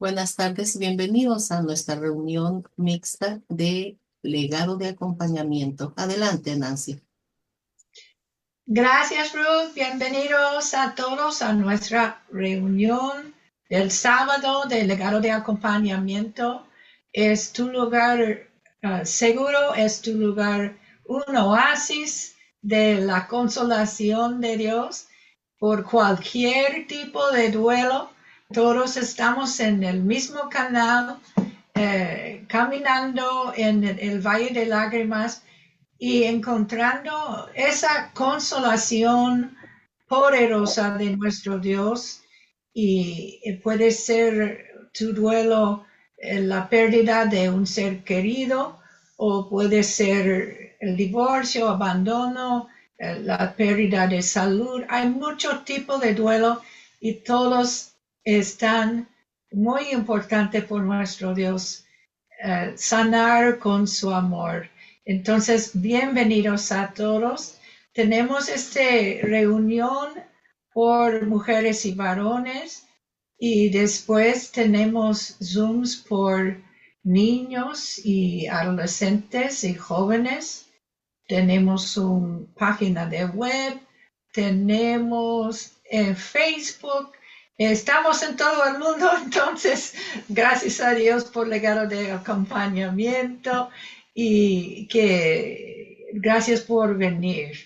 Buenas tardes y bienvenidos a nuestra reunión mixta de legado de acompañamiento. Adelante, Nancy. Gracias, Ruth. Bienvenidos a todos a nuestra reunión del sábado del legado de acompañamiento. Es tu lugar seguro, es tu lugar, un oasis de la consolación de Dios por cualquier tipo de duelo. Todos estamos en el mismo canal, caminando en el Valle de Lágrimas y encontrando esa consolación poderosa de nuestro Dios. Y puede ser tu duelo, la pérdida de un ser querido, o puede ser el divorcio, abandono, la pérdida de salud. Hay muchos tipos de duelo y todos están muy importantes por nuestro Dios, sanar con su amor. Entonces, bienvenidos a todos. Tenemos esta reunión por mujeres y varones y después tenemos Zooms por niños y adolescentes y jóvenes. Tenemos una página de web, tenemos Facebook. Estamos en todo el mundo, entonces, gracias a Dios por legado de acompañamiento. Y que gracias por venir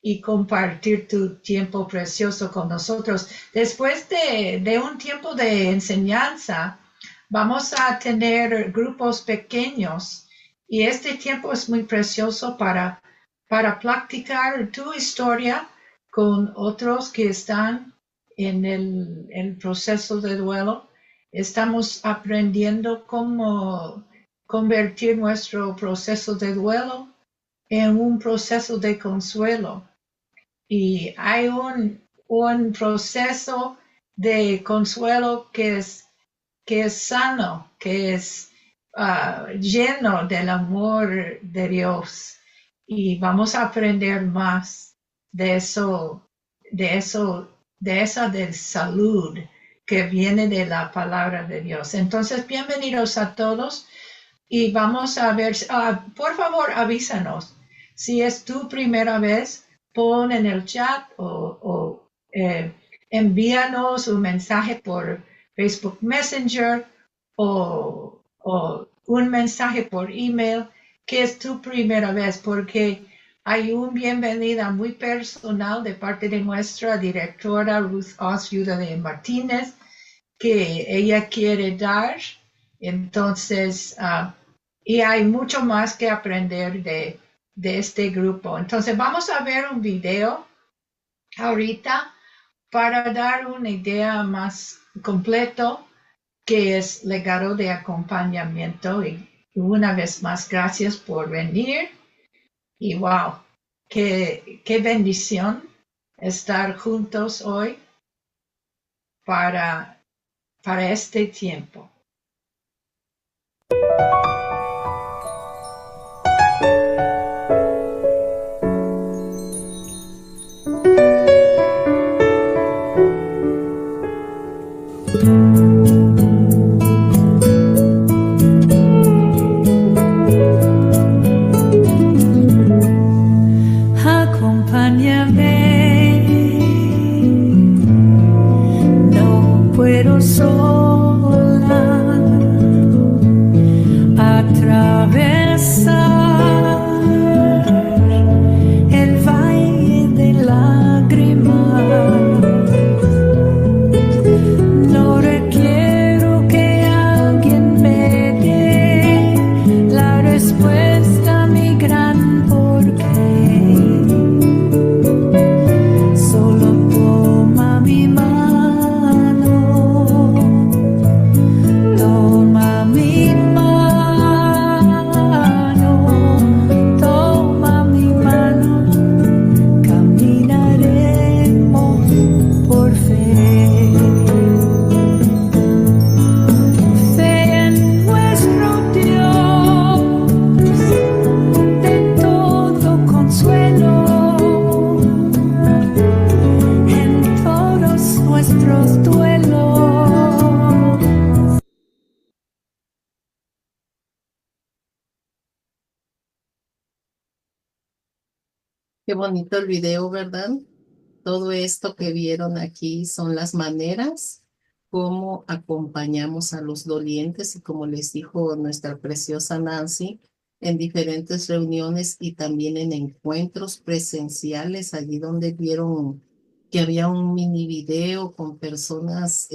y compartir tu tiempo precioso con nosotros. Después de un tiempo de enseñanza, vamos a tener grupos pequeños y este tiempo es muy precioso para practicar tu historia con otros que están en el proceso de duelo. Estamos aprendiendo cómo convertir nuestro proceso de duelo en un proceso de consuelo. Y hay un proceso de consuelo que es sano, que es lleno del amor de Dios. Y vamos a aprender más de esa de salud que viene de la palabra de Dios. Entonces, bienvenidos a todos. Y vamos a ver, por favor, avísanos. Si es tu primera vez, pon en el chat o envíanos un mensaje por Facebook Messenger o un mensaje por email, que es tu primera vez, porque hay una bienvenida muy personal de parte de nuestra directora Ruth Osjuda de Martínez, que ella quiere dar. Entonces, y hay mucho más que aprender de este grupo. Entonces, vamos a ver un video ahorita para dar una idea más completo que es legado de acompañamiento. Y una vez más, gracias por venir. Y wow, qué bendición estar juntos hoy para este tiempo. Qué bonito el video, ¿verdad? Todo esto que vieron aquí son las maneras como acompañamos a los dolientes y como les dijo nuestra preciosa Nancy, en diferentes reuniones y también en encuentros presenciales, allí donde vieron que había un mini video con personas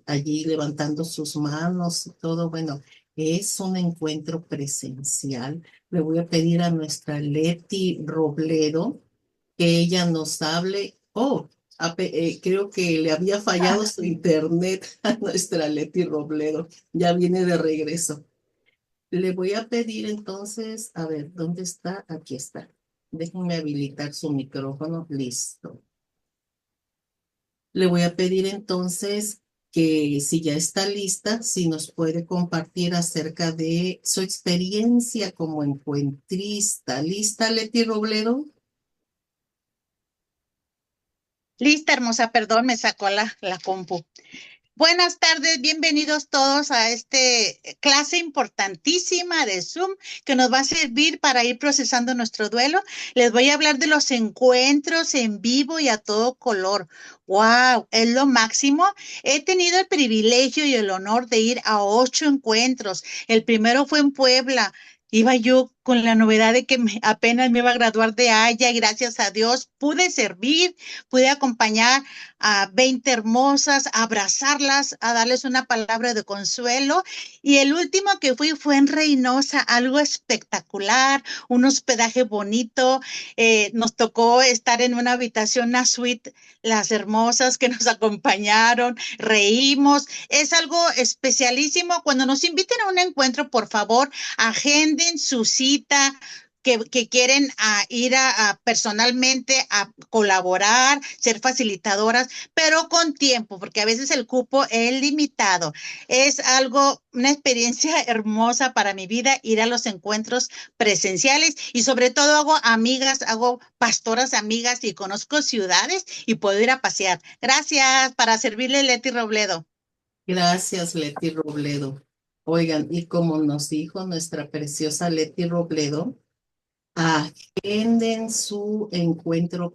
allí levantando sus manos y todo. Bueno, es un encuentro presencial. Le voy a pedir a nuestra Leti Robledo que ella nos hable. Oh, creo que le había fallado su internet a nuestra Leti Robledo. Ya viene de regreso. Le voy a pedir entonces, a ver, ¿dónde está? Aquí está. Déjenme habilitar su micrófono. Listo. Le voy a pedir entonces que si ya está lista, si nos puede compartir acerca de su experiencia como encuentrista. ¿Lista, Leti Robledo? Lista, hermosa, perdón, me sacó la compu. Buenas tardes, bienvenidos todos a este clase importantísima de Zoom que nos va a servir para ir procesando nuestro duelo. Les voy a hablar de los encuentros en vivo y a todo color. ¡Wow! Es lo máximo. He tenido el privilegio y el honor de ir a 8 encuentros. El primero fue en Puebla. Iba yo con la novedad de que apenas me iba a graduar de Haya y gracias a Dios pude servir, pude acompañar a 20 hermosas, a abrazarlas, a darles una palabra de consuelo. Y el último que fui fue en Reynosa, algo espectacular, un hospedaje bonito. Nos tocó estar en una habitación, una suite, las hermosas que nos acompañaron, reímos. Es algo especialísimo. Cuando nos inviten a un encuentro, por favor, agenden su cita, que quieren ir personalmente a colaborar, ser facilitadoras, pero con tiempo, porque a veces el cupo es limitado. Es algo, una experiencia hermosa para mi vida ir a los encuentros presenciales y sobre todo hago amigas, hago pastoras amigas y conozco ciudades y puedo ir a pasear. Gracias, para servirle, Leti Robledo. Gracias, Leti Robledo. Oigan, y como nos dijo nuestra preciosa Leti Robledo, agenden su encuentro.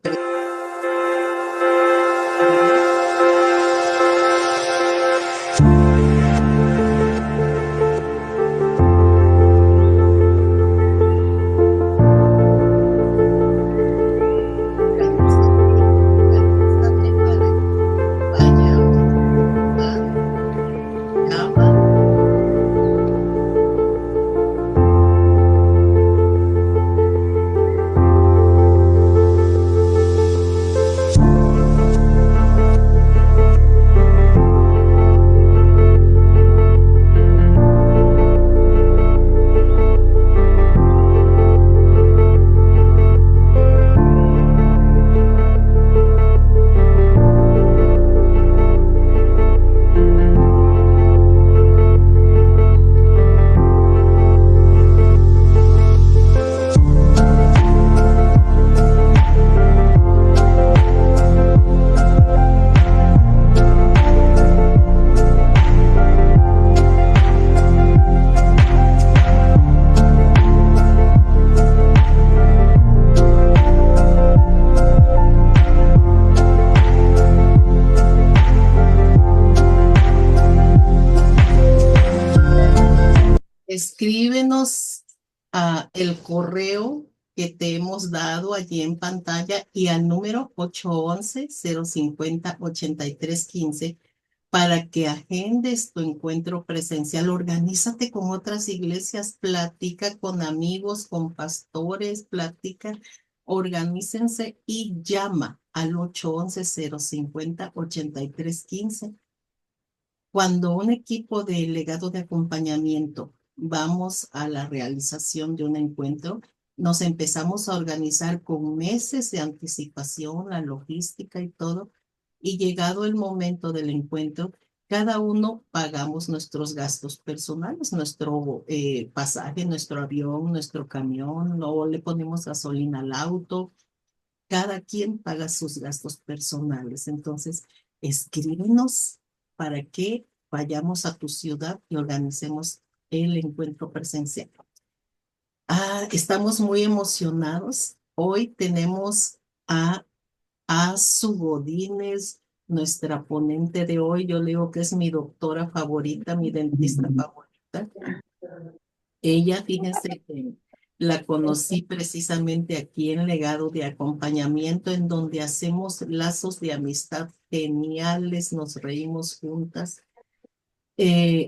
Escríbenos a el correo que te hemos dado allí en pantalla y al número 811-050-8315 para que agendes tu encuentro presencial. Organízate con otras iglesias, platica con amigos, con pastores, platica, organícense y llama al 811-050-8315. Cuando un equipo de legado de acompañamiento vamos a la realización de un encuentro, nos empezamos a organizar con meses de anticipación, la logística y todo, y llegado el momento del encuentro, cada uno pagamos nuestros gastos personales, nuestro pasaje, nuestro avión, nuestro camión, no le ponemos gasolina al auto, cada quien paga sus gastos personales. Entonces, escríbenos para que vayamos a tu ciudad y organicemos el encuentro presencial. Estamos muy emocionados Hoy tenemos a Su Godínez, nuestra ponente de hoy. Yo le digo que es mi doctora favorita, mi dentista favorita. Ella, fíjense que la conocí precisamente aquí en Legado de Acompañamiento, en donde hacemos lazos de amistad geniales, nos reímos juntas.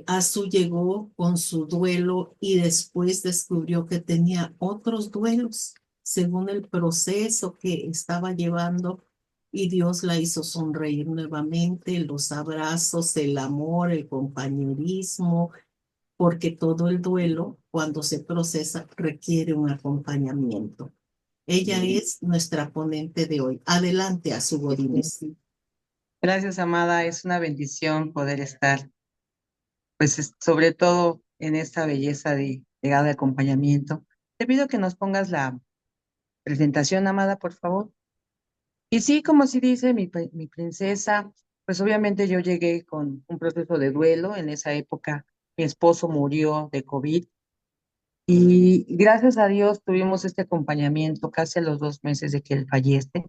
Azu llegó con su duelo y después descubrió que tenía otros duelos según el proceso que estaba llevando, y Dios la hizo sonreír nuevamente, los abrazos, el amor, el compañerismo, porque todo el duelo, cuando se procesa, requiere un acompañamiento. Ella es nuestra ponente de hoy. Adelante, Azu Godínez. Gracias, amada. Es una bendición poder estar, pues, sobre todo en esta belleza de legado de acompañamiento. Te pido que nos pongas la presentación, amada, por favor. Y sí, como sí dice mi princesa, pues obviamente yo llegué con un proceso de duelo. En esa época mi esposo murió de COVID y gracias a Dios tuvimos este acompañamiento casi a los 2 meses de que él fallece.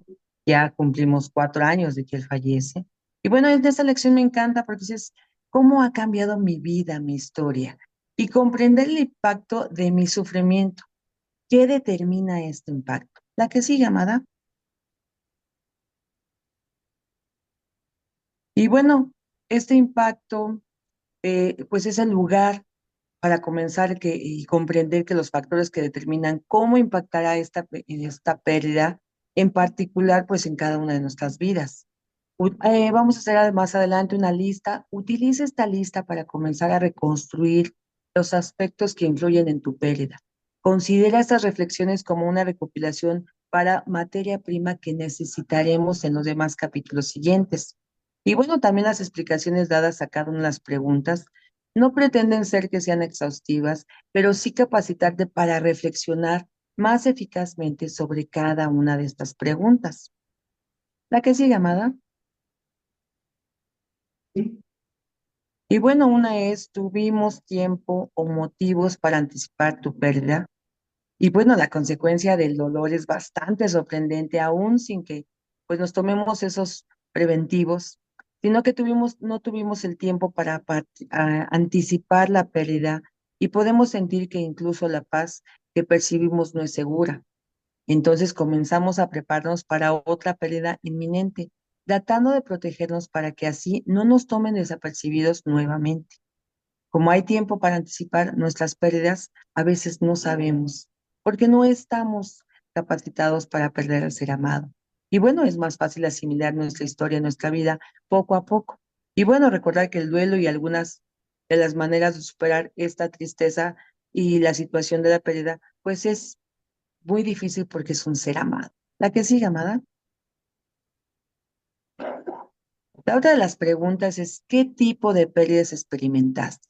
Ya cumplimos 4 años de que él fallece. Y bueno, en esta lección me encanta porque dices, ¿cómo ha cambiado mi vida, mi historia? Y comprender el impacto de mi sufrimiento. ¿Qué determina este impacto? La que sigue, amada. Y bueno, este impacto, pues es el lugar para comenzar y comprender que los factores que determinan cómo impactará esta pérdida, en particular, pues en cada una de nuestras vidas. Vamos a hacer más adelante una lista. Utiliza esta lista para comenzar a reconstruir los aspectos que influyen en tu pérdida. Considera estas reflexiones como una recopilación para materia prima que necesitaremos en los demás capítulos siguientes. Y bueno, también las explicaciones dadas a cada una de las preguntas no pretenden ser que sean exhaustivas, pero sí capacitarte para reflexionar más eficazmente sobre cada una de estas preguntas. La que sigue, amada. Y bueno, una es, ¿tuvimos tiempo o motivos para anticipar tu pérdida? Y bueno, la consecuencia del dolor es bastante sorprendente, aún sin que pues nos tomemos esos preventivos, sino que no tuvimos el tiempo para anticipar la pérdida y podemos sentir que incluso la paz que percibimos no es segura. Entonces comenzamos a prepararnos para otra pérdida inminente, tratando de protegernos para que así no nos tomen desapercibidos nuevamente. Como hay tiempo para anticipar nuestras pérdidas, a veces no sabemos, porque no estamos capacitados para perder al ser amado. Y bueno, es más fácil asimilar nuestra historia, nuestra vida, poco a poco. Y bueno, recordar que el duelo y algunas de las maneras de superar esta tristeza y la situación de la pérdida, pues es muy difícil porque es un ser amado. La que sigue, amada. La otra de las preguntas es, ¿qué tipo de pérdidas experimentaste?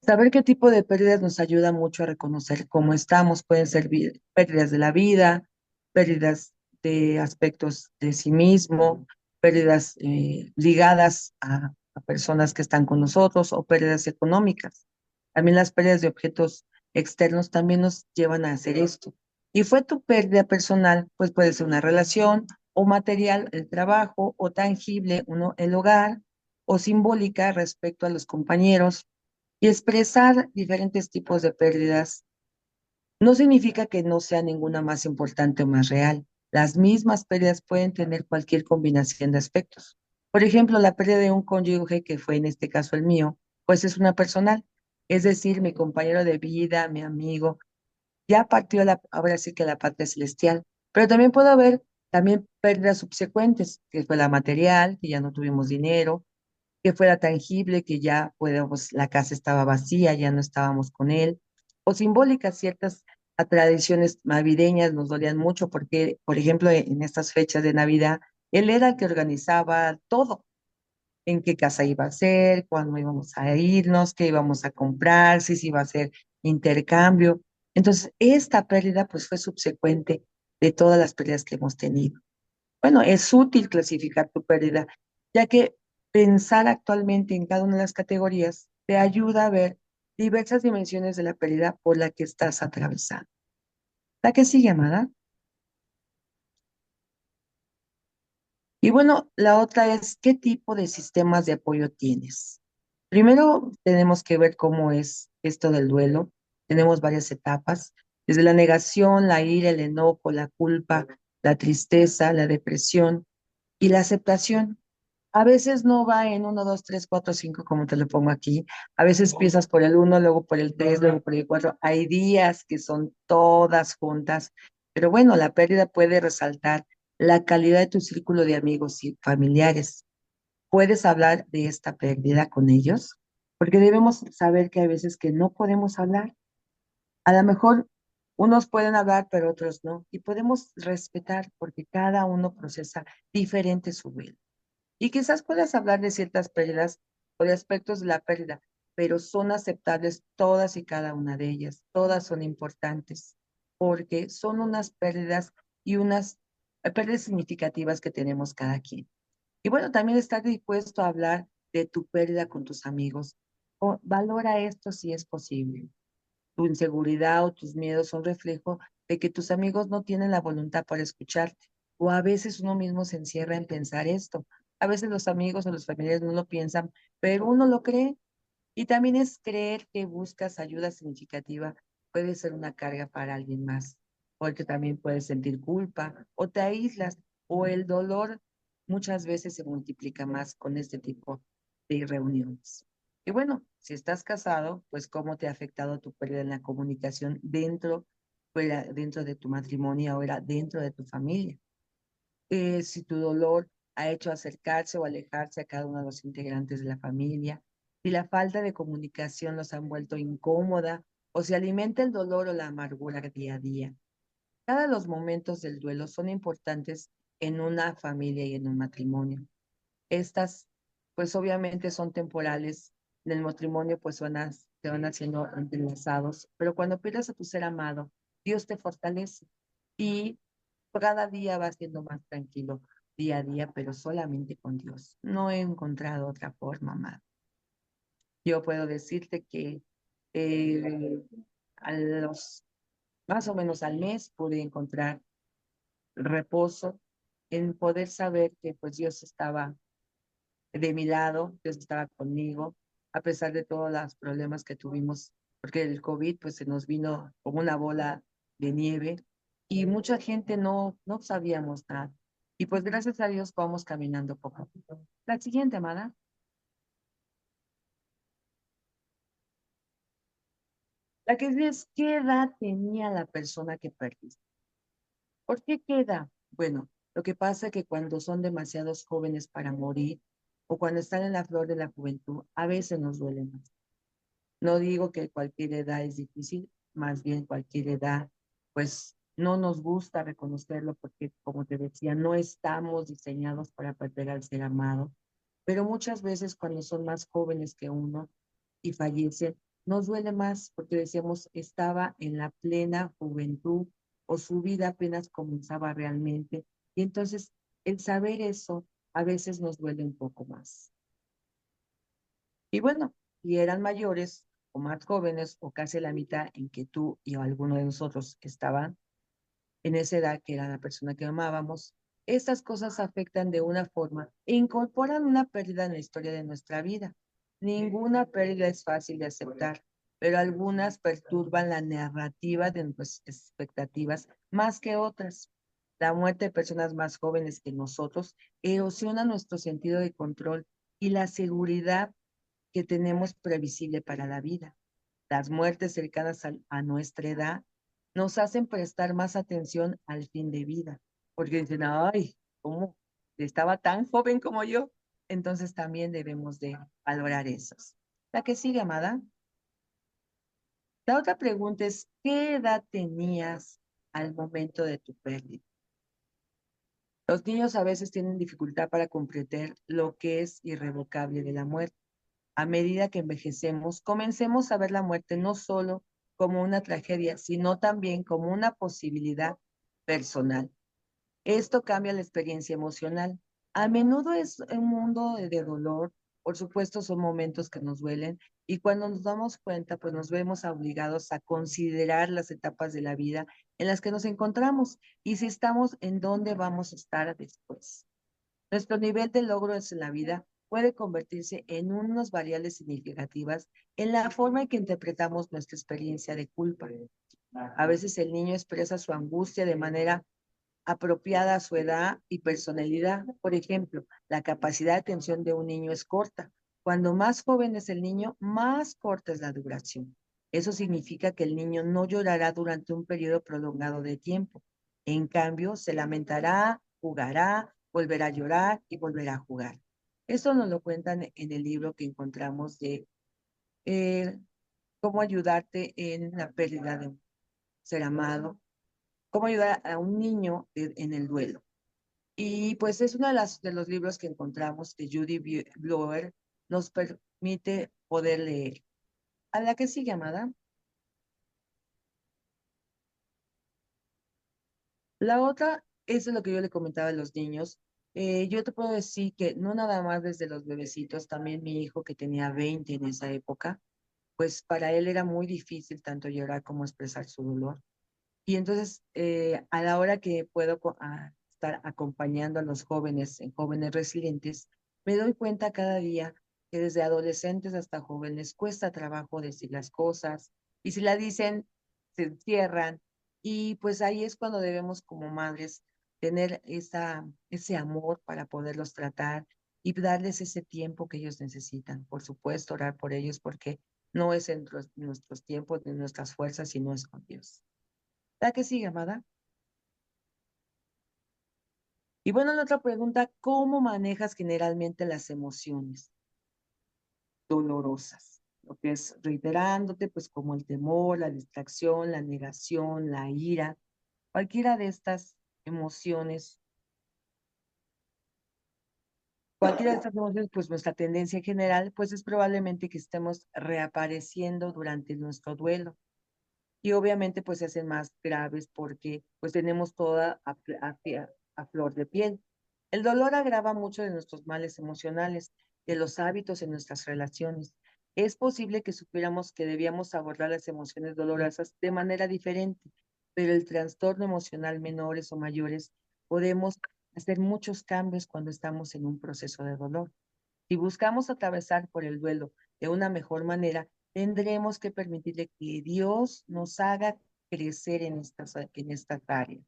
Saber qué tipo de pérdidas nos ayuda mucho a reconocer cómo estamos. Pueden ser pérdidas de la vida, pérdidas de aspectos de sí mismo, pérdidas ligadas a personas que están con nosotros o pérdidas económicas. También las pérdidas de objetos externos también nos llevan a hacer esto. Y fue tu pérdida personal, pues puede ser una relación o material, el trabajo, o tangible, el hogar, o simbólica respecto a los compañeros, y expresar diferentes tipos de pérdidas no significa que no sea ninguna más importante o más real. Las mismas pérdidas pueden tener cualquier combinación de aspectos. Por ejemplo, la pérdida de un cónyuge, que fue en este caso el mío, pues es una personal, es decir, mi compañero de vida, mi amigo, ya partió ahora sí que la patria celestial. Pero también puede haber también pérdidas subsecuentes, que fue la material, que ya no tuvimos dinero, que fuera tangible, que ya pues, la casa estaba vacía, ya no estábamos con él, o simbólicas, ciertas tradiciones navideñas nos dolían mucho porque, por ejemplo, en estas fechas de Navidad, él era el que organizaba todo, en qué casa iba a ser, cuándo íbamos a irnos, qué íbamos a comprar, si se iba a hacer intercambio. Entonces, esta pérdida pues fue subsecuente de todas las pérdidas que hemos tenido. Bueno, es útil clasificar tu pérdida, ya que pensar actualmente en cada una de las categorías te ayuda a ver diversas dimensiones de la pérdida por la que estás atravesando. La que sigue, amada. Y bueno, la otra es, ¿qué tipo de sistemas de apoyo tienes? Primero tenemos que ver cómo es esto del duelo. Tenemos varias etapas, desde la negación, la ira, el enojo, la culpa, la tristeza, la depresión y la aceptación. A veces no va en uno, 2, 3, 4, 5, como te lo pongo aquí. A veces empiezas por el uno, luego por el 3, luego por el 4. Hay días que son todas juntas, pero bueno, la pérdida puede resaltar la calidad de tu círculo de amigos y familiares. ¿Puedes hablar de esta pérdida con ellos? Porque debemos saber que hay veces que no podemos hablar. A lo mejor unos pueden hablar, pero otros no. Y podemos respetar porque cada uno procesa diferente su vida. Y quizás puedas hablar de ciertas pérdidas o de aspectos de la pérdida, pero son aceptables todas y cada una de ellas. Todas son importantes porque son unas pérdidas y unas pérdidas significativas que tenemos cada quien. Y bueno, también estar dispuesto a hablar de tu pérdida con tus amigos. O valora esto si es posible. Tu inseguridad o tus miedos son reflejo de que tus amigos no tienen la voluntad para escucharte. O a veces uno mismo se encierra en pensar esto. A veces los amigos o los familiares no lo piensan, pero uno lo cree. Y también es creer que buscas ayuda significativa. Puede ser una carga para alguien más, porque también puedes sentir culpa o te aíslas o el dolor muchas veces se multiplica más con este tipo de reuniones. Y bueno, si estás casado, pues cómo te ha afectado tu pérdida en la comunicación dentro, fuera, dentro de tu matrimonio, ahora dentro de tu familia. Si tu dolor ha hecho acercarse o alejarse a cada uno de los integrantes de la familia, si la falta de comunicación los han vuelto incómoda o si alimenta el dolor o la amargura día a día. Cada los momentos del duelo son importantes en una familia y en un matrimonio. Estas, pues obviamente son temporales. En el matrimonio, pues se van haciendo entrelazados, pero cuando pierdes a tu ser amado, Dios te fortalece y cada día va siendo más tranquilo, día a día, pero solamente con Dios. No he encontrado otra forma, amado. Yo puedo decirte que eh, a los, más o menos al mes pude encontrar reposo en poder saber que pues Dios estaba de mi lado, Dios estaba conmigo, a pesar de todos los problemas que tuvimos, porque el COVID pues se nos vino como una bola de nieve y mucha gente no sabíamos nada. Y pues gracias a Dios vamos caminando poco a poco. La siguiente, amada. La que es, ¿qué edad tenía la persona que perdiste? ¿Por qué edad? Bueno, lo que pasa es que cuando son demasiados jóvenes para morir o cuando están en la flor de la juventud, a veces nos duele más. No digo que cualquier edad es difícil, más bien cualquier edad, pues no nos gusta reconocerlo porque, como te decía, no estamos diseñados para perder al ser amado, pero muchas veces cuando son más jóvenes que uno y fallecen, nos duele más porque decíamos estaba en la plena juventud o su vida apenas comenzaba realmente. Y entonces el saber eso a veces nos duele un poco más. Y bueno, si eran mayores o más jóvenes o casi la mitad en que tú y alguno de nosotros estaban en esa edad que era la persona que amábamos, estas cosas afectan de una forma e incorporan una pérdida en la historia de nuestra vida. Ninguna pérdida es fácil de aceptar, pero algunas perturban la narrativa de nuestras expectativas más que otras. La muerte de personas más jóvenes que nosotros erosiona nuestro sentido de control y la seguridad que tenemos previsible para la vida. Las muertes cercanas a nuestra edad nos hacen prestar más atención al fin de vida, porque dicen, ay, ¿cómo? Estaba tan joven como yo. Entonces también debemos de valorar esos. La que sigue, amada. La otra pregunta es, ¿qué edad tenías al momento de tu pérdida? Los niños a veces tienen dificultad para comprender lo que es irrevocable de la muerte. A medida que envejecemos, comencemos a ver la muerte no solo como una tragedia, sino también como una posibilidad personal. Esto cambia la experiencia emocional. A menudo es un mundo de dolor, por supuesto son momentos que nos duelen y cuando nos damos cuenta, pues nos vemos obligados a considerar las etapas de la vida en las que nos encontramos y si estamos en dónde vamos a estar después. Nuestro nivel de logro en la vida puede convertirse en unas variables significativas en la forma en que interpretamos nuestra experiencia de culpa. A veces el niño expresa su angustia de manera apropiada a su edad y personalidad. Por ejemplo, la capacidad de atención de un niño es corta. Cuando más joven es el niño, más corta es la duración. Eso significa que el niño no llorará durante un periodo prolongado de tiempo. En cambio, se lamentará, jugará, volverá a llorar y volverá a jugar. Esto nos lo cuentan en el libro que encontramos de eh, cómo ayudarte en la pérdida de un ser amado, cómo ayudar a un niño en el duelo. Y pues es uno de los libros que encontramos que Judy Blower nos permite poder leer. A la que sigue, amada. La otra es lo que yo le comentaba a los niños. Yo te puedo decir que no nada más desde los bebecitos, también mi hijo que tenía 20 en esa época, pues para él era muy difícil tanto llorar como expresar su dolor. Y entonces, a la hora que puedo estar acompañando a los jóvenes, en jóvenes resilientes, me doy cuenta cada día que desde adolescentes hasta jóvenes cuesta trabajo decir las cosas y si la dicen, se encierran. Y pues ahí es cuando debemos como madres tener ese amor para poderlos tratar y darles ese tiempo que ellos necesitan. Por supuesto, orar por ellos porque no es en nuestros tiempos, ni nuestras fuerzas, sino es con Dios. La que sigue, amada. Y bueno, la otra pregunta, ¿cómo manejas generalmente las emociones dolorosas? Lo que es reiterándote, pues como el temor, la distracción, la negación, la ira, cualquiera de estas emociones, cualquiera de estas emociones, pues nuestra tendencia en general, pues es probablemente que estemos reapareciendo durante nuestro duelo. Y obviamente pues se hacen más graves porque pues tenemos toda a flor de piel. El dolor agrava mucho de nuestros males emocionales, de los hábitos en nuestras relaciones. Es posible que supiéramos que debíamos abordar las emociones dolorosas de manera diferente, pero el trastorno emocional menores o mayores podemos hacer muchos cambios cuando estamos en un proceso de dolor. Si buscamos atravesar por el duelo de una mejor manera, tendremos que permitirle que Dios nos haga crecer en estas áreas.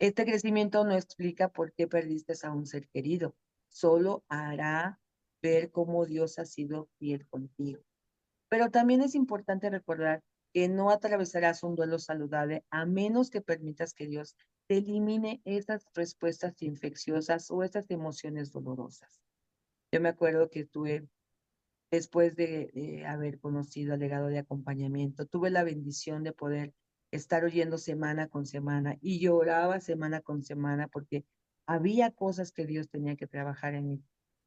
Este crecimiento no explica por qué perdiste a un ser querido, solo hará ver cómo Dios ha sido fiel contigo. Pero también es importante recordar que no atravesarás un duelo saludable a menos que permitas que Dios te elimine esas respuestas infecciosas o esas emociones dolorosas. Yo me acuerdo que después de haber conocido al legado de acompañamiento, tuve la bendición de poder estar oyendo semana con semana y lloraba semana con semana porque había cosas que Dios tenía que trabajar en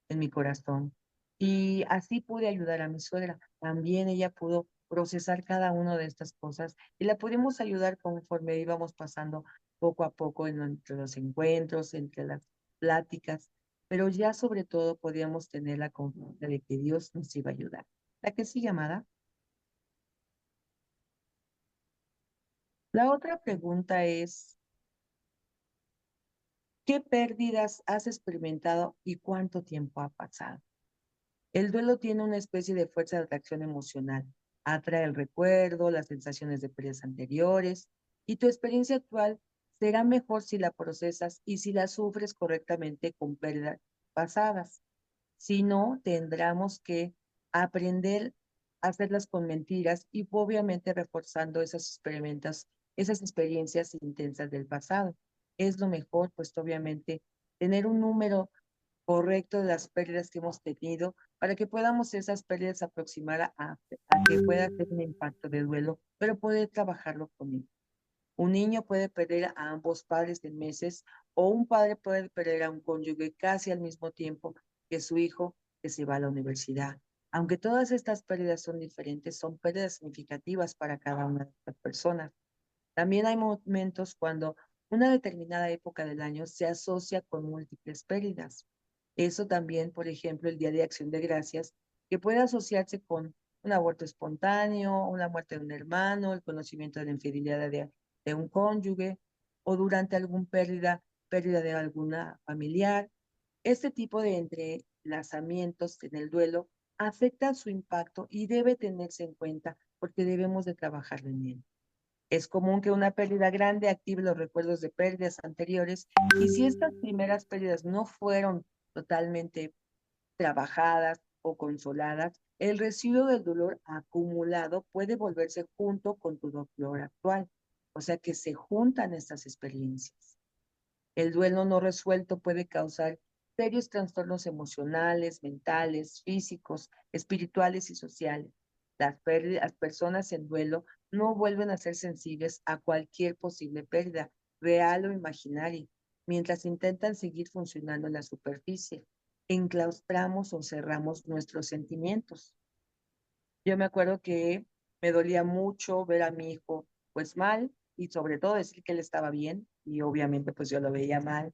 mi corazón. Y así pude ayudar a mi suegra. También ella pudo procesar cada una de estas cosas y la pudimos ayudar conforme íbamos pasando poco a poco entre los encuentros, entre las pláticas, pero ya sobre todo podíamos tener la confianza de que Dios nos iba a ayudar. La que sigue, amada. La otra pregunta es, ¿qué pérdidas has experimentado y cuánto tiempo ha pasado? El duelo tiene una especie de fuerza de atracción emocional. Atrae el recuerdo, las sensaciones de pérdidas anteriores y tu experiencia actual será mejor si la procesas y si la sufres correctamente con pérdidas pasadas. Si no, tendremos que aprender a hacerlas con mentiras y obviamente reforzando esas experiencias intensas del pasado. Es lo mejor, pues obviamente, tener un número correcto de las pérdidas que hemos tenido para que podamos esas pérdidas aproximar a que pueda tener un impacto de duelo, pero poder trabajarlo con él. Un niño puede perder a ambos padres en meses o un padre puede perder a un cónyuge casi al mismo tiempo que su hijo que se va a la universidad. Aunque todas estas pérdidas son diferentes, son pérdidas significativas para cada una de estas personas. También hay momentos cuando una determinada época del año se asocia con múltiples pérdidas. Eso también, por ejemplo, el Día de Acción de Gracias, que puede asociarse con un aborto espontáneo, una muerte de un hermano, el conocimiento de la infidelidad de un cónyuge o durante alguna pérdida de alguna familiar. Este tipo de entrelazamientos en el duelo afecta su impacto y debe tenerse en cuenta porque debemos de trabajar en él. Es común que una pérdida grande active los recuerdos de pérdidas anteriores y si estas primeras pérdidas no fueron totalmente trabajadas o consoladas, el residuo del dolor acumulado puede volverse junto con tu dolor actual. O sea que se juntan estas experiencias. El duelo no resuelto puede causar serios trastornos emocionales, mentales, físicos, espirituales y sociales. Las personas en duelo no vuelven a ser sensibles a cualquier posible pérdida, real o imaginaria, mientras intentan seguir funcionando en la superficie. Enclaustramos o cerramos nuestros sentimientos. Yo me acuerdo que me dolía mucho ver a mi hijo pues mal y sobre todo decir que él estaba bien y obviamente pues yo lo veía mal,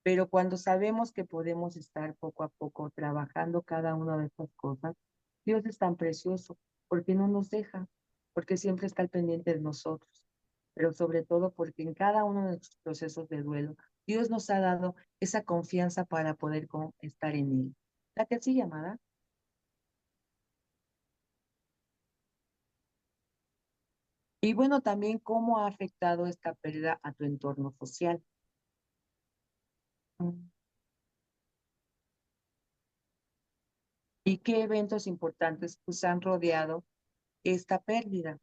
pero cuando sabemos que podemos estar poco a poco trabajando cada una de estas cosas, Dios es tan precioso porque no nos deja, porque siempre está al pendiente de nosotros, pero sobre todo porque en cada uno de nuestros procesos de duelo, Dios nos ha dado esa confianza para poder estar en él. La que sí, llamada. Y bueno, también cómo ha afectado esta pérdida a tu entorno social. Mm. ¿Y qué eventos importantes pues han rodeado esta pérdida?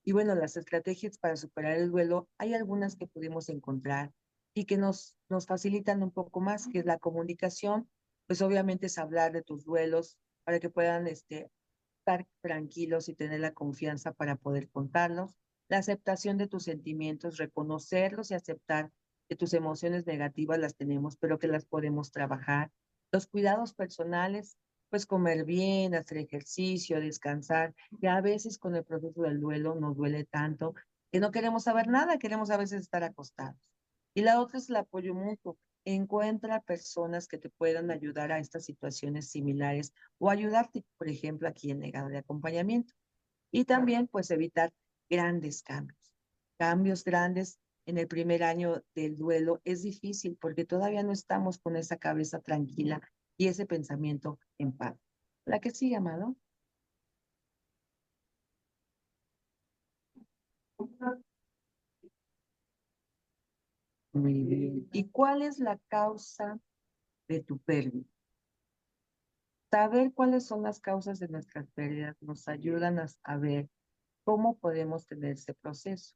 Y bueno, las estrategias para superar el duelo, hay algunas que pudimos encontrar y que nos facilitan un poco más, que es la comunicación, pues obviamente es hablar de tus duelos para que puedan estar tranquilos y tener la confianza para poder contarlos. La aceptación de tus sentimientos, reconocerlos y aceptar que tus emociones negativas las tenemos, pero que las podemos trabajar. Los cuidados personales, pues comer bien, hacer ejercicio, descansar, que a veces con el proceso del duelo nos duele tanto que no queremos saber nada, queremos a veces estar acostados. Y la otra es el apoyo mutuo. Encuentra personas que te puedan ayudar a estas situaciones similares o ayudarte, por ejemplo, aquí en negado de acompañamiento. Y también, pues, evitar grandes cambios. Cambios grandes en el primer año del duelo es difícil porque todavía no estamos con esa cabeza tranquila y ese pensamiento en paz. ¿La que sigue, amado? Muy bien. ¿Y cuál es la causa de tu pérdida? Saber cuáles son las causas de nuestras pérdidas nos ayudan a saber cómo podemos tener ese proceso.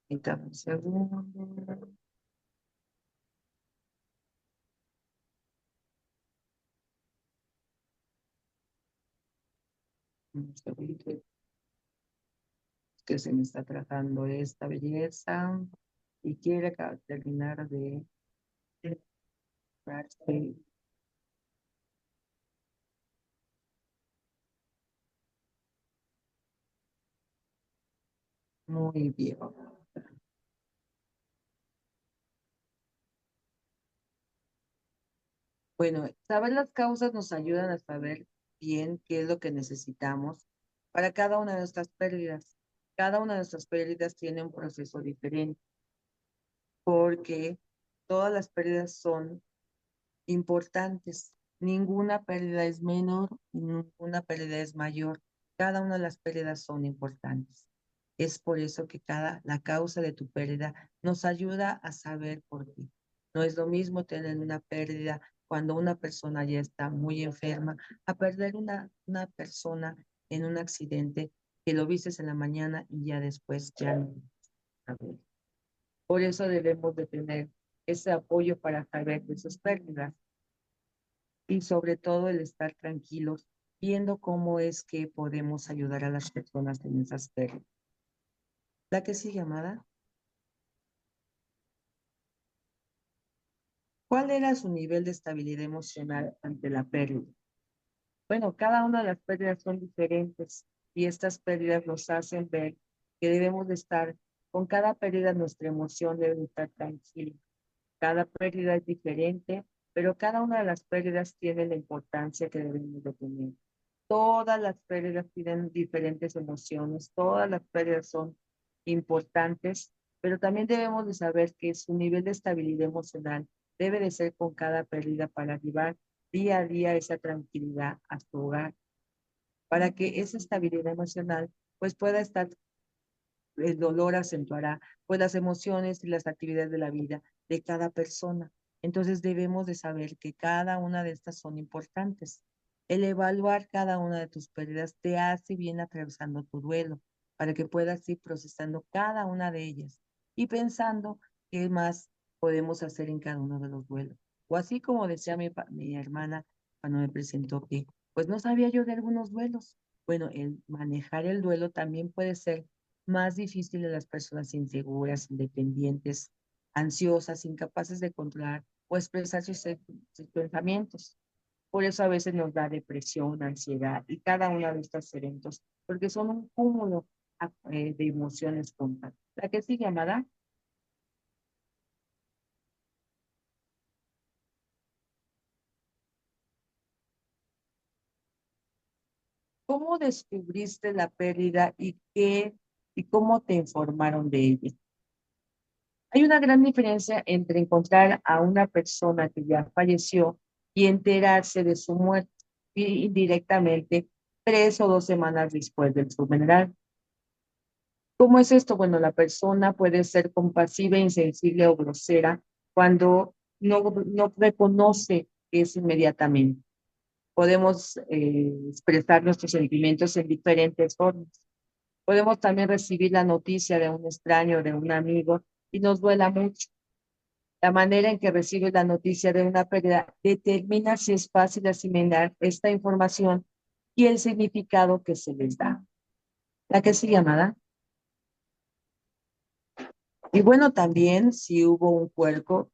Entonces, un segundo. Un segundo, que se me está tratando esta belleza y quiere terminar de cerrarse. Muy bien. Bueno, saber las causas nos ayudan a saber bien qué es lo que necesitamos para cada una de nuestras pérdidas. Cada una de nuestras pérdidas tiene un proceso diferente porque todas las pérdidas son importantes. Ninguna pérdida es menor, ninguna pérdida es mayor. Cada una de las pérdidas son importantes. Es por eso que la causa de tu pérdida nos ayuda a saber por qué. No es lo mismo tener una pérdida cuando una persona ya está muy enferma, a perder una persona en un accidente que lo vistes en la mañana y ya después ya no. Por eso debemos de tener ese apoyo para saber de sus pérdidas y sobre todo el estar tranquilos, viendo cómo es que podemos ayudar a las personas en esas pérdidas. La que sigue, amada. ¿Cuál era su nivel de estabilidad emocional ante la pérdida? Bueno, cada una de las pérdidas son diferentes y estas pérdidas nos hacen ver que debemos de estar, con cada pérdida nuestra emoción debe estar tranquila. Cada pérdida es diferente, pero cada una de las pérdidas tiene la importancia que debemos de tener. Todas las pérdidas tienen diferentes emociones, todas las pérdidas son importantes, pero también debemos de saber que su nivel de estabilidad emocional debe de ser con cada pérdida para llevar día a día esa tranquilidad a su hogar, para que esa estabilidad emocional pues pueda estar, el dolor acentuará pues las emociones y las actividades de la vida de cada persona. Entonces debemos de saber que cada una de estas son importantes. El evaluar cada una de tus pérdidas te hace bien atravesando tu duelo para que puedas ir procesando cada una de ellas y pensando qué más podemos hacer en cada uno de los duelos. O así como decía mi hermana cuando me presentó que pues no sabía yo de algunos duelos. Bueno, el manejar el duelo también puede ser más difícil de las personas inseguras, independientes, ansiosas, incapaces de controlar o expresar sus pensamientos. Por eso a veces nos da depresión, ansiedad y cada uno de estos eventos, porque son un cúmulo de emociones juntas. La que sigue, Amada. ¿Cómo descubriste la pérdida y cómo te informaron de ella? Hay una gran diferencia entre encontrar a una persona que ya falleció y enterarse de su muerte indirectamente 3 o 2 semanas después del su funeral. ¿Cómo es esto? Bueno, la persona puede ser compasiva, insensible o grosera cuando no reconoce eso inmediatamente. Podemos expresar nuestros sentimientos en diferentes formas. Podemos también recibir la noticia de un extraño, de un amigo, y nos duela mucho. La manera en que recibes la noticia de una pérdida determina si es fácil asimilar esta información y el significado que se les da. La que se llamada. Y bueno, también si hubo un cuerpo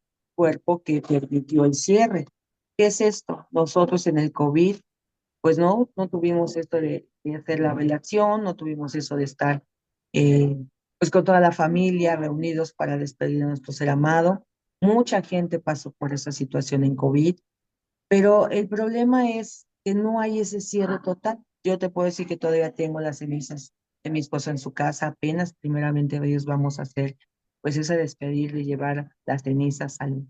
que permitió el cierre. ¿Qué es esto? Nosotros en el COVID, pues no tuvimos esto de hacer la velación, no tuvimos eso de estar pues con toda la familia reunidos para despedir a nuestro ser amado. Mucha gente pasó por esa situación en COVID, pero el problema es que no hay ese cierre total. Yo te puedo decir que todavía tengo las cenizas de mi esposo en su casa, apenas primeramente ellos vamos a hacer pues esa despedir de llevar las cenizas al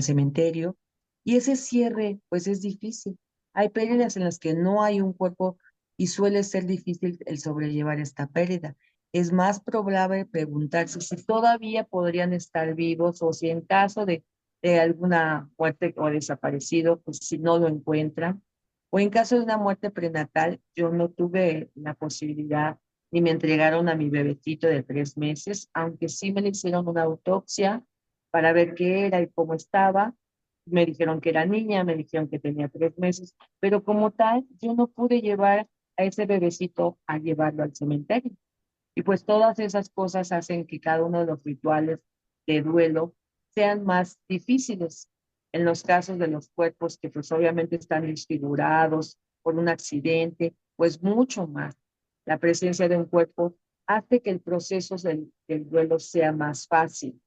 cementerio. Y ese cierre, pues es difícil. Hay pérdidas en las que no hay un cuerpo y suele ser difícil el sobrellevar esta pérdida. Es más probable preguntarse si todavía podrían estar vivos o si en caso de alguna muerte o desaparecido, pues si no lo encuentran. O en caso de una muerte prenatal, yo no tuve la posibilidad ni me entregaron a mi bebecito de 3 meses, aunque sí me le hicieron una autopsia para ver qué era y cómo estaba. Me dijeron que era niña, me dijeron que tenía 3 meses, pero como tal, yo no pude llevar a ese bebecito a llevarlo al cementerio. Y pues todas esas cosas hacen que cada uno de los rituales de duelo sean más difíciles. En los casos de los cuerpos que pues obviamente están desfigurados por un accidente, pues mucho más. La presencia de un cuerpo hace que el proceso del duelo sea más fácil,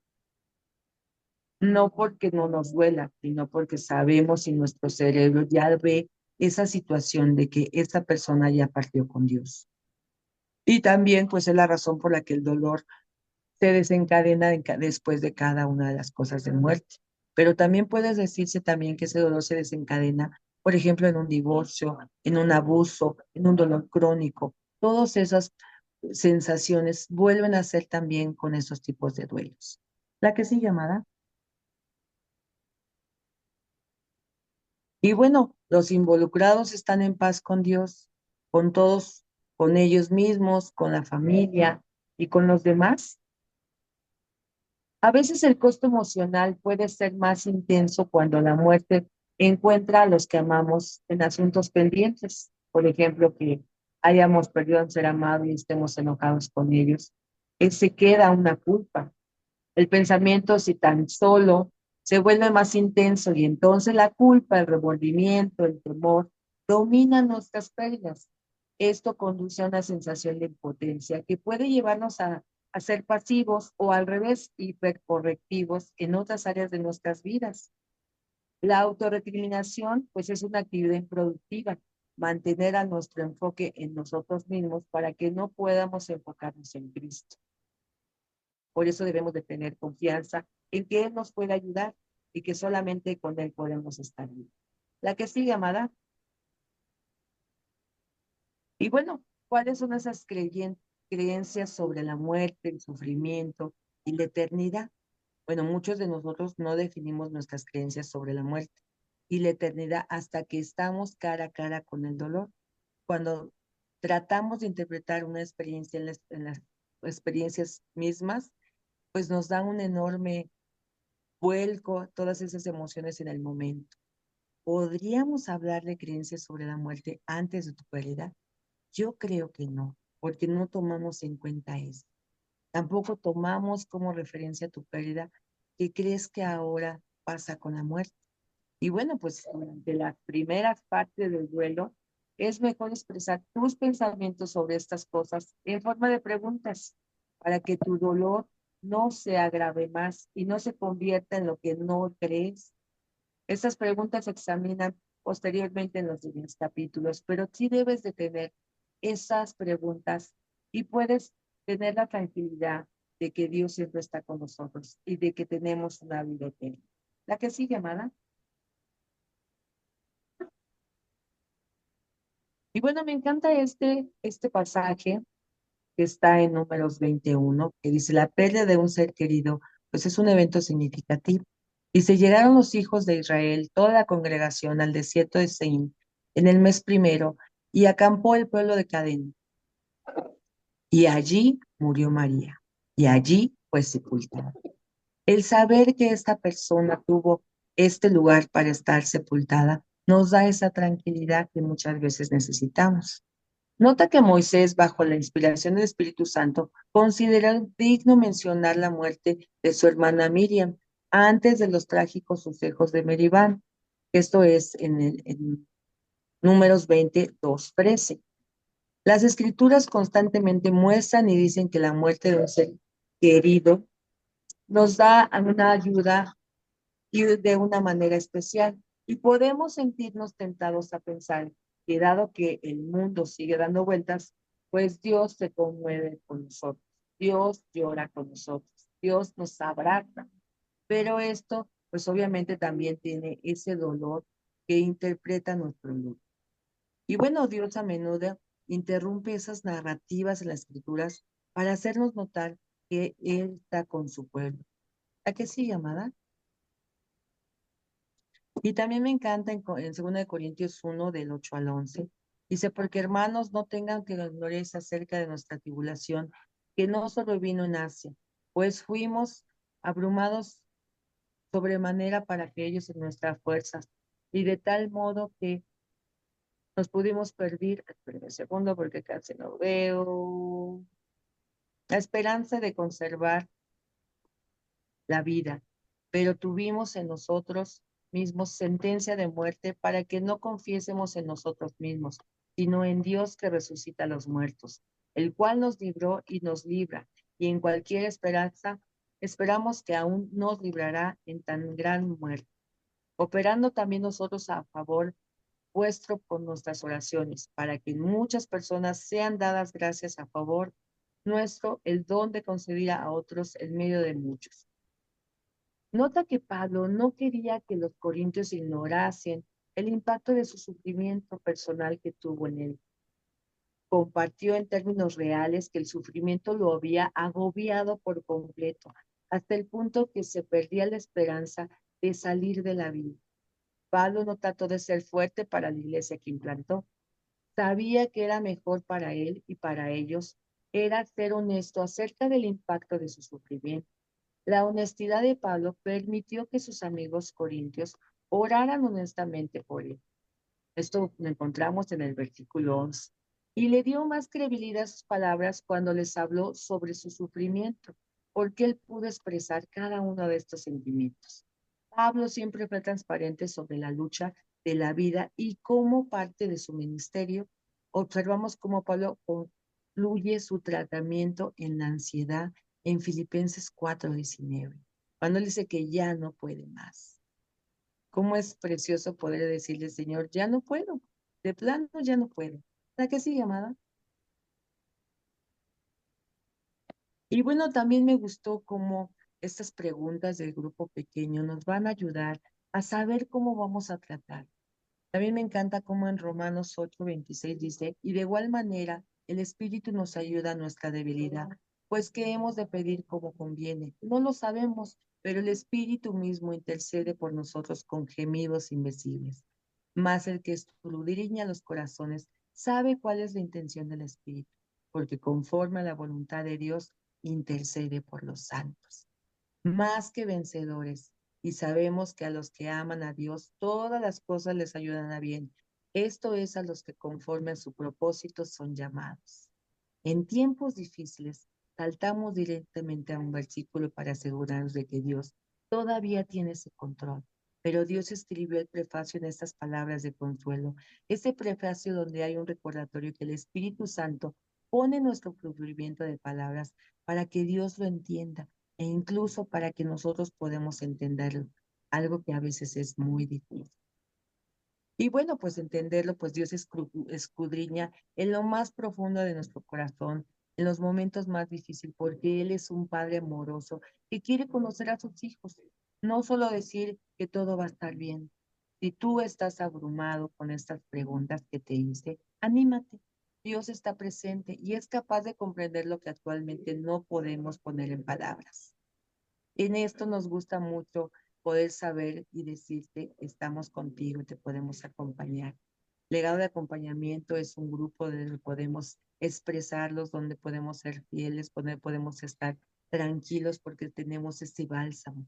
no porque no nos duela, sino porque sabemos y nuestro cerebro ya ve esa situación de que esa persona ya partió con Dios. Y también, pues, es la razón por la que el dolor se desencadena después de cada una de las cosas de muerte. Pero también puedes decirse también que ese dolor se desencadena, por ejemplo, en un divorcio, en un abuso, en un dolor crónico. Todas esas sensaciones vuelven a ser también con esos tipos de duelos. La que sí, llamada. Y bueno, los involucrados están en paz con Dios, con todos, con ellos mismos, con la familia y con los demás. A veces el costo emocional puede ser más intenso cuando la muerte encuentra a los que amamos en asuntos pendientes. Por ejemplo, que hayamos perdido a un ser amado y estemos enojados con ellos. Se queda una culpa. El pensamiento, si tan solo se vuelve más intenso y entonces la culpa, el remordimiento, el temor dominan nuestras pérdidas. Esto conduce a una sensación de impotencia que puede llevarnos a ser pasivos o al revés, hipercorrectivos en otras áreas de nuestras vidas. La autorrecriminación, pues es una actividad improductiva mantener a nuestro enfoque en nosotros mismos para que no podamos enfocarnos en Cristo. Por eso debemos de tener confianza en que Él nos puede ayudar y que solamente con Él podemos estar bien. La que sigue, amada. Y bueno, ¿cuáles son esas creencias sobre la muerte, el sufrimiento y la eternidad? Bueno, muchos de nosotros no definimos nuestras creencias sobre la muerte y la eternidad hasta que estamos cara a cara con el dolor. Cuando tratamos de interpretar una experiencia en las experiencias mismas, pues nos da un enorme vuelco todas esas emociones en el momento. ¿Podríamos hablar de creencias sobre la muerte antes de tu pérdida? Yo creo que no, porque no tomamos en cuenta eso. Tampoco tomamos como referencia tu pérdida. ¿Qué crees que ahora pasa con la muerte? Y bueno, pues durante las primeras partes del duelo, es mejor expresar tus pensamientos sobre estas cosas en forma de preguntas para que tu dolor no se agrave más y no se convierta en lo que no crees. Estas preguntas se examinan posteriormente en los siguientes capítulos, pero sí debes de tener esas preguntas y puedes tener la tranquilidad de que Dios siempre está con nosotros y de que tenemos una vida eterna. La que sigue, amada. Y bueno, me encanta este pasaje que está en Números 21, que dice, la pérdida de un ser querido, pues es un evento significativo. Y se llegaron los hijos de Israel, toda la congregación, al desierto de Seín, en el mes primero, y acampó el pueblo de Cadén. Y allí murió María, y allí fue sepultada. El saber que esta persona tuvo este lugar para estar sepultada nos da esa tranquilidad que muchas veces necesitamos. Nota que Moisés, bajo la inspiración del Espíritu Santo, consideró digno mencionar la muerte de su hermana Miriam antes de los trágicos sucesos de Meribán. Esto es en Números 22:13. Las escrituras constantemente muestran y dicen que la muerte de un ser querido nos da una ayuda y de una manera especial. Y podemos sentirnos tentados a pensar que dado que el mundo sigue dando vueltas, pues Dios se conmueve con nosotros, Dios llora con nosotros, Dios nos abraza. Pero esto, pues obviamente también tiene ese dolor que interpreta nuestro luto. Y bueno, Dios a menudo interrumpe esas narrativas en las escrituras para hacernos notar que Él está con su pueblo. ¿A qué sí, amada? Y también me encanta en 2 Corintios 1, del 8 al 11. Dice, porque hermanos, no tengan que gloriarse acerca de nuestra tribulación, que no sobrevino en Asia, pues fuimos abrumados sobremanera para aquellos en nuestras fuerzas, y de tal modo que nos pudimos perder, espérame un segundo porque casi no veo, la esperanza de conservar la vida, pero tuvimos en nosotros mismos sentencia de muerte para que no confiésemos en nosotros mismos, sino en Dios que resucita a los muertos, el cual nos libró y nos libra, y en cualquier esperanza esperamos que aún nos librará en tan gran muerte, operando también nosotros a favor vuestro con nuestras oraciones, para que muchas personas sean dadas gracias a favor nuestro, el don de conceder a otros en medio de muchos. Nota que Pablo no quería que los corintios ignorasen el impacto de su sufrimiento personal que tuvo en él. Compartió en términos reales que el sufrimiento lo había agobiado por completo, hasta el punto que se perdía la esperanza de salir de la vida. Pablo no trató de ser fuerte para la iglesia que implantó. Sabía que era mejor para él y para ellos era ser honesto acerca del impacto de su sufrimiento. La honestidad de Pablo permitió que sus amigos corintios oraran honestamente por él. Esto lo encontramos en el versículo 11. Y le dio más credibilidad a sus palabras cuando les habló sobre su sufrimiento, porque él pudo expresar cada uno de estos sentimientos. Pablo siempre fue transparente sobre la lucha de la vida y como parte de su ministerio, observamos cómo Pablo concluye su tratamiento en la ansiedad en Filipenses 4:19, cuando él dice que ya no puede más. Cómo es precioso poder decirle, Señor, ya no puedo. de plano ya no puedo. ¿La que sigue, amada? Y bueno, también me gustó cómo estas preguntas del grupo pequeño nos van a ayudar a saber cómo vamos a tratar. También me encanta cómo en Romanos 8:26 dice, y de igual manera el Espíritu nos ayuda a nuestra debilidad, pues que hemos de pedir como conviene. No lo sabemos, pero el Espíritu mismo intercede por nosotros con gemidos invisibles. Mas el que escudriña los corazones sabe cuál es la intención del Espíritu, porque conforme a la voluntad de Dios intercede por los santos más que vencedores, y sabemos que a los que aman a Dios, todas las cosas les ayudan a bien. Esto es a los que conforme a su propósito son llamados. En tiempos difíciles, saltamos directamente a un versículo para asegurarnos de que Dios todavía tiene ese control. Pero Dios escribió el prefacio en estas palabras de consuelo. Ese prefacio donde hay un recordatorio que el Espíritu Santo pone nuestro cubrimiento de palabras para que Dios lo entienda e incluso para que nosotros podamos entenderlo, algo que a veces es muy difícil. Y bueno, pues entenderlo, pues Dios escudriña en lo más profundo de nuestro corazón, en los momentos más difíciles, porque Él es un Padre amoroso que quiere conocer a sus hijos, no solo decir que todo va a estar bien. Si tú estás abrumado con estas preguntas que te hice, anímate. Dios está presente y es capaz de comprender lo que actualmente no podemos poner en palabras. En esto nos gusta mucho poder saber y decirte, estamos contigo y te podemos acompañar. Legado de acompañamiento es un grupo donde podemos expresarlos, donde podemos ser fieles, donde podemos estar tranquilos porque tenemos este bálsamo.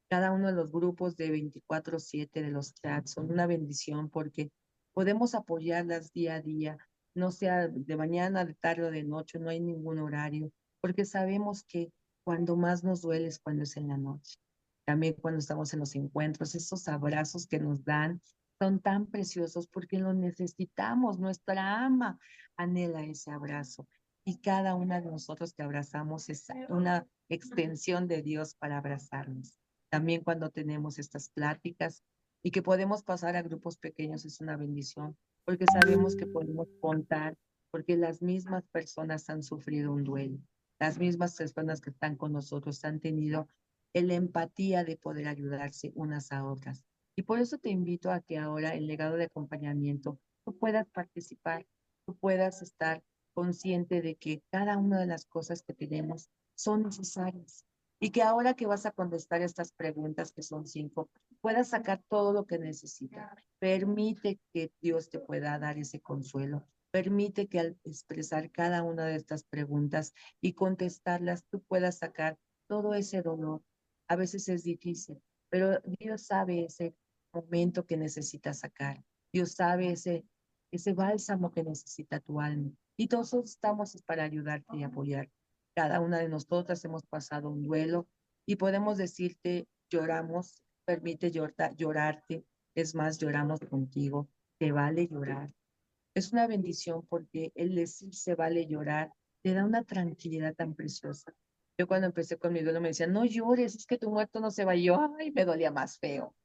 Cada uno de los grupos de 24/7 de los chats son una bendición porque podemos apoyarlas día a día, no sea de mañana, de tarde o de noche, no hay ningún horario, porque sabemos que cuando más nos duele es cuando es en la noche. También cuando estamos en los encuentros, esos abrazos que nos dan son tan preciosos porque los necesitamos. Nuestra alma anhela ese abrazo y cada una de nosotros que abrazamos es una extensión de Dios para abrazarnos. También cuando tenemos estas pláticas y que podemos pasar a grupos pequeños es una bendición, porque sabemos que podemos contar, porque las mismas personas han sufrido un duelo, las mismas personas que están con nosotros han tenido la empatía de poder ayudarse unas a otras. Y por eso te invito a que ahora el legado de acompañamiento tú puedas participar, tú puedas estar consciente de que cada una de las cosas que tenemos son necesarias y que ahora que vas a contestar estas preguntas, que son 5, puedas sacar todo lo que necesitas. Permite que Dios te pueda dar ese consuelo. Permite que al expresar cada una de estas preguntas y contestarlas, tú puedas sacar todo ese dolor. A veces es difícil, pero Dios sabe ese momento que necesitas sacar. Dios sabe ese bálsamo que necesita tu alma. Y todos estamos para ayudarte y apoyarte. Cada una de nosotras hemos pasado un duelo y podemos decirte, lloramos, permite llorarte, es más, lloramos contigo, te vale llorar. Es una bendición porque el decir se vale llorar te da una tranquilidad tan preciosa. Yo cuando empecé con mi duelo me decían, no llores, es que tu muerto no se va. Y yo, ay, me dolía más feo.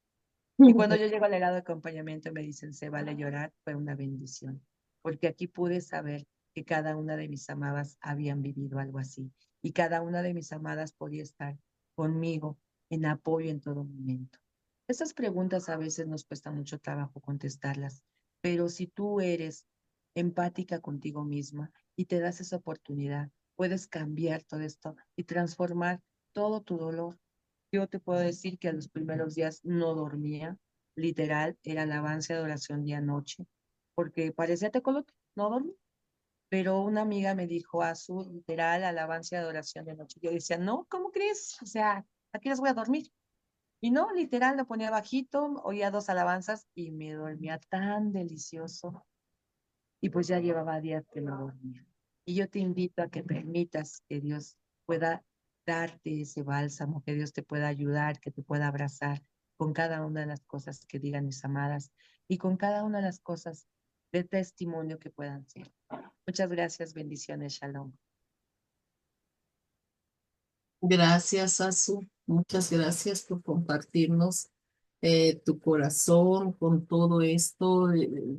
Y cuando yo llego al legado de acompañamiento me dicen, se vale llorar, fue una bendición, porque aquí pude saber que cada una de mis amadas habían vivido algo así y cada una de mis amadas podía estar conmigo en apoyo en todo momento. Estas preguntas a veces nos cuesta mucho trabajo contestarlas, pero si tú eres empática contigo misma y te das esa oportunidad, puedes cambiar todo esto y transformar todo tu dolor. Yo te puedo decir que a los primeros días no dormía, literal, era alabanza de oración día noche, porque parecía tecolote, no dormí. Pero una amiga me dijo, a su literal, alabanza de oración de noche. Yo decía, no, ¿cómo crees? O sea, aquí les voy a dormir. Y no, literal, lo ponía bajito, oía 2 alabanzas y me dormía tan delicioso. Y pues ya llevaba días que no dormía. Y yo te invito a que permitas que Dios pueda darte ese bálsamo, que Dios te pueda ayudar, que te pueda abrazar con cada una de las cosas que digan mis amadas y con cada una de las cosas de testimonio que puedan ser. Muchas gracias, bendiciones, shalom. Gracias, Azu. Muchas gracias por compartirnos tu corazón con todo esto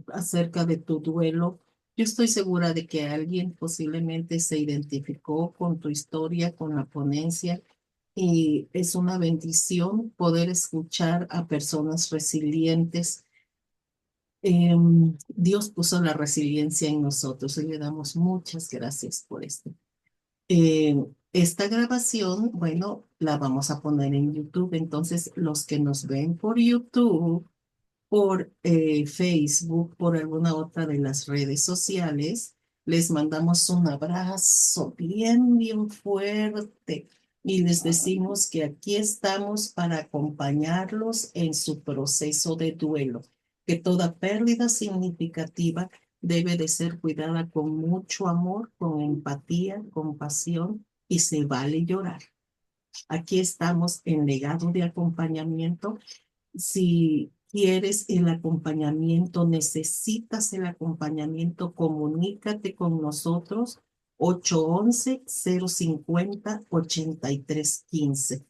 acerca de tu duelo. Yo estoy segura de que alguien posiblemente se identificó con tu historia, con la ponencia, y es una bendición poder escuchar a personas resilientes. Dios puso la resiliencia en nosotros y le damos muchas gracias por esto. Esta grabación, bueno, la vamos a poner en YouTube. Entonces, los que nos ven por YouTube, por Facebook, por alguna otra de las redes sociales, les mandamos un abrazo bien, bien fuerte y les decimos que aquí estamos para acompañarlos en su proceso de duelo, que toda pérdida significativa debe de ser cuidada con mucho amor, con empatía, compasión y se vale llorar. Aquí estamos en legado de acompañamiento. Si quieres el acompañamiento, necesitas el acompañamiento, comunícate con nosotros 811-050-8315.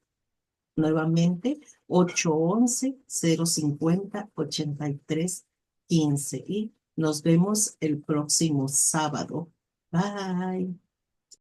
Nuevamente, 811-050-8315. Y nos vemos el próximo sábado. Bye.